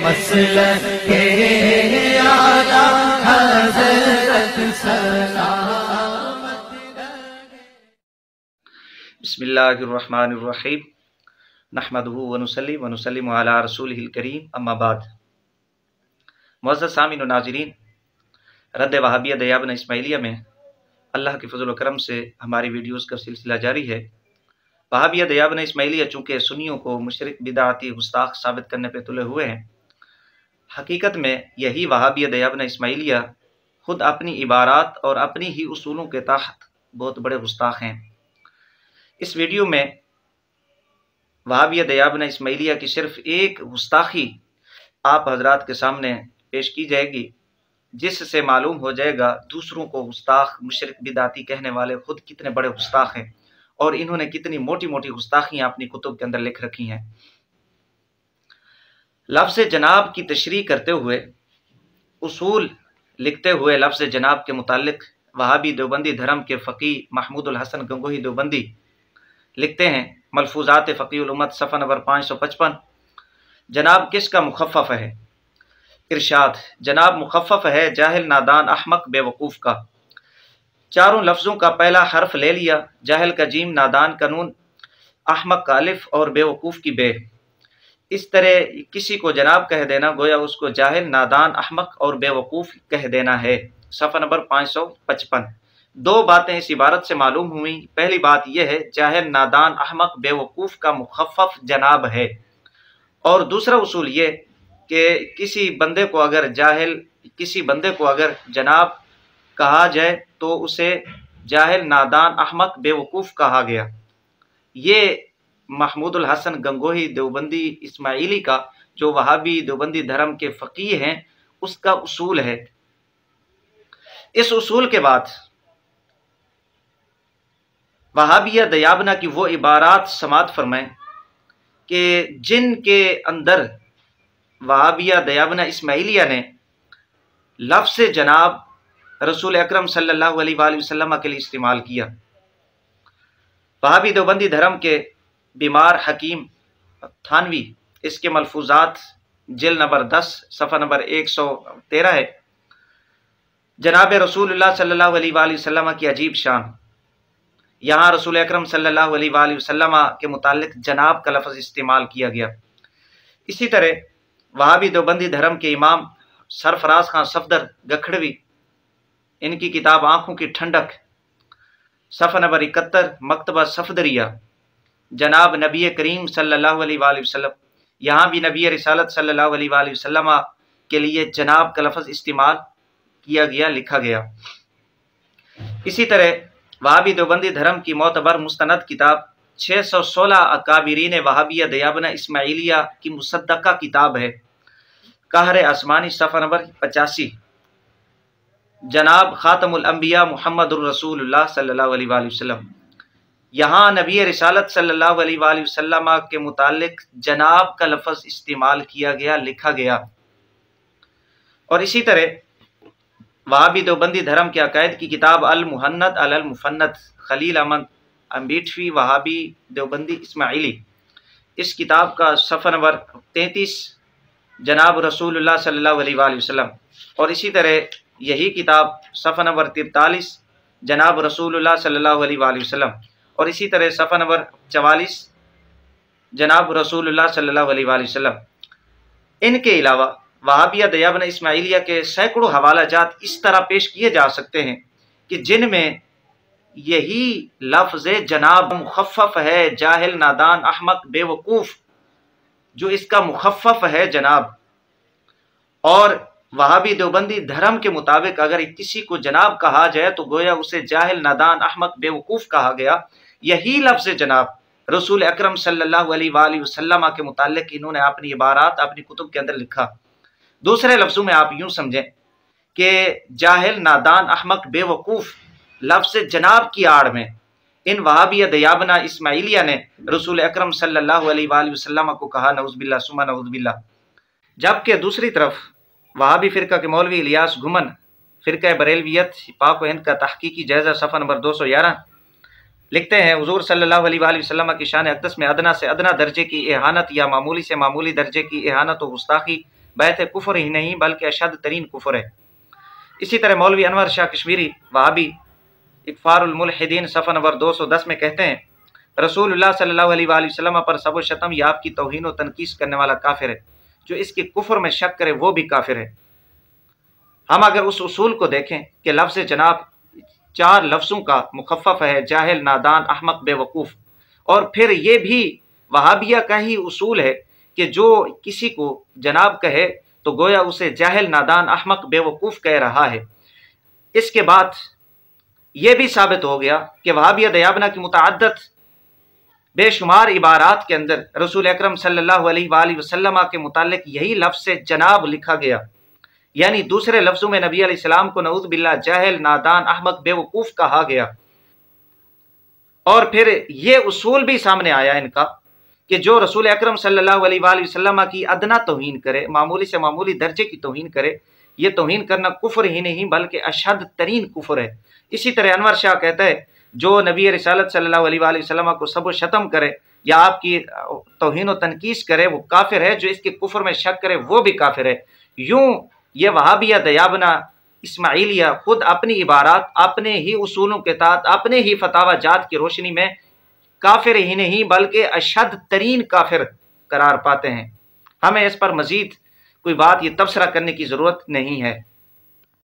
مسلک اعلیٰ حضرت سلامت رہے۔ بسم اللہ الرحمن الرحیم، نحمدہ ونصلی ونسلم علی رسولہ الکریم، اما بعد۔ معزز سامعین و ناظرین، رد وہابیہ دیابنہ اسماعیلیہ میں اللہ کے فضل و کرم سے ہماری ویڈیوز کا سلسلہ جاری ہے۔ وہابیہ دیابنہ اسماعیلیہ چونکہ سنیوں کو مشرک بدعتی گستاخ ثابت کرنے پہ تلے ہوئے ہیں، حقیقت میں یہی وہابیہ دیابنہ اسماعیلیہ خود اپنی عبارات اور اپنی ہی اصولوں کے تحت بہت بڑے گستاخ ہیں۔ اس ویڈیو میں وہابیہ دیابنہ اسماعیلیہ کی صرف ایک گستاخی آپ حضرات کے سامنے پیش کی جائے گی، جس سے معلوم ہو جائے گا دوسروں کو گستاخ مشرک بدعتی کہنے والے خود کتنے بڑے گستاخ ہیں، اور انہوں نے کتنی موٹی موٹی گستاخیاں اپنی کتب کے اندر لکھ رکھی ہیں۔ لفظ جناب کی تشریح کرتے ہوئے، اصول لکھتے ہوئے لفظ جناب کے متعلق وہابی دیوبندی دھرم کے فقیہ محمود الحسن گنگوہی دیوبندی لکھتے ہیں، ملفوظات فقیہ الامت صفحہ نمبر 555، جناب کس کا مخفف ہے؟ ارشاد، جناب مخفف ہے جاہل نادان احمق بے وقوف کا۔ چاروں لفظوں کا پہلا حرف لے لیا، جاہل کا جیم، نادان کا نون، احمق کا الف اور بے وقوف کی بے۔ اس طرح کسی کو جناب کہہ دینا گویا اس کو جاہل، نادان، احمق اور بے وقوف کہہ دینا ہے۔ صفحہ نمبر 555۔ دو باتیں اس عبارت سے معلوم ہوئیں۔ پہلی بات یہ ہے جاہل، نادان، احمق، بے وقوف کا مخفف جناب ہے، اور دوسرا اصول یہ کہ کسی بندے کو اگر جناب کہا جائے تو اسے جاہل، نادان، احمق، بے وقوف کہا گیا۔ یہ محمود الحسن گنگوہی دیوبندی اسماعیلی کا، جو وہابی دیوبندی دھرم کے فقیہ ہیں، اس کا اصول ہے۔ اس اصول کے بعد وہابیہ دیابنہ کی وہ عبارات سماعت فرمائیں کہ جن کے اندر وہابیہ دیابنہ اسماعیلیہ نے لفظ جناب رسول اکرم صلی اللہ علیہ وآلہ وسلم کے لیے استعمال کیا۔ وہابی دیوبندی دھرم کے بیمار حکیم تھانوی اس کے ملفوظات جلد نمبر 10 صفحہ نمبر 113 ہے، جناب رسول اللہ صلی اللہ علیہ وآلہ وسلم کی عجیب شان۔ یہاں رسول اکرم صلی اللہ علیہ وآلہ وسلم کے متعلق جناب کا لفظ استعمال کیا گیا۔ اسی طرح وہابی دیوبندی دھرم کے امام سرفراز خان صفدر گکھڑوی، ان کی کتاب آنکھوں کی ٹھنڈک، صفحہ نمبر 71، مکتبہ صفدریہ، جناب نبی کریم صلی اللہ علیہ وآلہ وسلم، یہاں بھی نبی رسالت صلی اللہ علیہ وآلہ وسلم کے لیے جناب کا لفظ استعمال کیا گیا، لکھا گیا۔ اسی طرح وہابی دیوبندی دھرم کی معتبر مستند کتاب 616 اکابرین وہابیہ دیابنہ اسماعیلیہ کی مصدقہ کتاب ہے، قہر آسمانی، صفحہ نمبر 85، جناب خاتم الانبیاء محمد الرسول اللہ صلی اللہ علیہ وآلہ وسلم، یہاں نبی رسالت صلی اللہ علیہ وآلہ وسلم کے متعلق جناب کا لفظ استعمال کیا گیا، لکھا گیا۔ اور اسی طرح وہابی دیوبندی دھرم کے عقائد کی کتاب المحند علی المفند، خلیل احمد امبیٹوی وہابی دیوبندی اسماعیلی، اس کتاب کا صفحہ نمبر 33، جناب رسول اللہ صلی اللہ علیہ وآلہ وسلم، اور اسی طرح یہی کتاب صفحہ نمبر 43، جناب رسول اللہ صلی اللہ علیہ وآلہ وسلم، اور اسی طرح صفحہ نمبر 44، جناب رسول اللہ صلی اللہ علیہ وآلہ وسلم۔ ان کے علاوہ وہابیہ دیابنہ اسماعیلیہ کے سینکڑوں حوالہ جات اس طرح پیش کیے جا سکتے ہیں کہ جن میں یہی لفظ جناب مخفف ہے جاہل، نادان، احمق، بے وقوف، جو اس کا مخفف ہے جناب، اور وہابی دیوبندی دھرم کے مطابق اگر کسی کو جناب کہا جائے تو گویا اسے جاہل، نادان، احمق، بے وقوف کہا گیا۔ یہی لفظ جناب رسول اکرم صلی اللہ علیہ وآلہ وسلم کے متعلق انہوں نے اپنی عبارات اپنی کتب کے اندر لکھا۔ دوسرے لفظوں میں آپ یوں سمجھیں کہ جاہل، نادان، احمق، بے وقوف لفظ جناب کی آڑ میں ان وہابیہ دیابنہ اسماعیلیہ نے رسول اکرم صلی اللہ علیہ وآلہ وسلم کو کہا، نعوذ باللہ ثم نعوذ باللہ۔ جبکہ دوسری طرف وہابی فرقہ کے مولوی الیاس گھمن، فرقہ بریلویت پاک و ہند کا تحقیقی جائزہ، صفحہ نمبر 211، لکھتے ہیں حضور صلی اللہ علیہ وآلہ وسلم کی شان اقدس میں ادنا سے ادنا درجے کی اہانت یا معمولی سے معمولی درجے کی اہانت و گستاخی بیت کفر ہی نہیں بلکہ اشد ترین کفر ہے۔ اسی طرح مولوی انور شاہ کشمیری وہابی اکفار الملحدین صفحہ نمبر 210 میں کہتے ہیں رسول اللہ صلی اللہ علیہ وآلہ وسلم پر سب و شتم یا آپ کی توہین و تنقیص کرنے والا کافر ہے، جو اس کے کفر میں شک کرے وہ بھی کافر ہے۔ ہم اگر اس اصول کو دیکھیں کہ لفظ جناب 4 لفظوں کا مخفف ہے، جاہل، نادان، احمق، بے وقوف، اور پھر یہ بھی وہابیہ کا ہی اصول ہے کہ جو کسی کو جناب کہے تو گویا اسے جاہل، نادان، احمق، بے وقوف کہہ رہا ہے۔ اس کے بعد یہ بھی ثابت ہو گیا کہ وہابیہ دیابنا کی متعدد بے شمار عبارات کے اندر رسول اکرم صلی اللہ علیہ وآلہ وسلم کے متعلق یہی لفظ جناب لکھا گیا، یعنی دوسرے لفظوں میں نبی علیہ السلام کو نعوذ باللہ جاہل، نادان، احمق، بے وقوف کہا گیا۔ اور پھر یہ اصول بھی سامنے آیا ان کا کہ جو رسول اکرم صلی اللہ علیہ وآلہ وسلم کی ادنا توہین کرے، معمولی سے معمولی درجے کی توہین کرے، یہ توہین کرنا کفر ہی نہیں بلکہ اشد ترین کفر ہے۔ اسی طرح انور شاہ کہتا ہے جو نبی رسالت صلی اللہ علیہ وآلہ وسلم کو سب و شتم کرے یا آپ کی توہین و تنقیص کرے وہ کافر ہے، جو اس کے کفر میں شک کرے وہ بھی کافر ہے۔ یوں یہ وہابیہ دیابنا اسماعیلیہ خود اپنی عبارات اپنے ہی اصولوں کے تحت اپنے ہی فتاوی جات کی روشنی میں کافر ہی نہیں بلکہ اشد ترین کافر قرار پاتے ہیں۔ ہمیں اس پر مزید کوئی بات یہ تبصرہ کرنے کی ضرورت نہیں ہے۔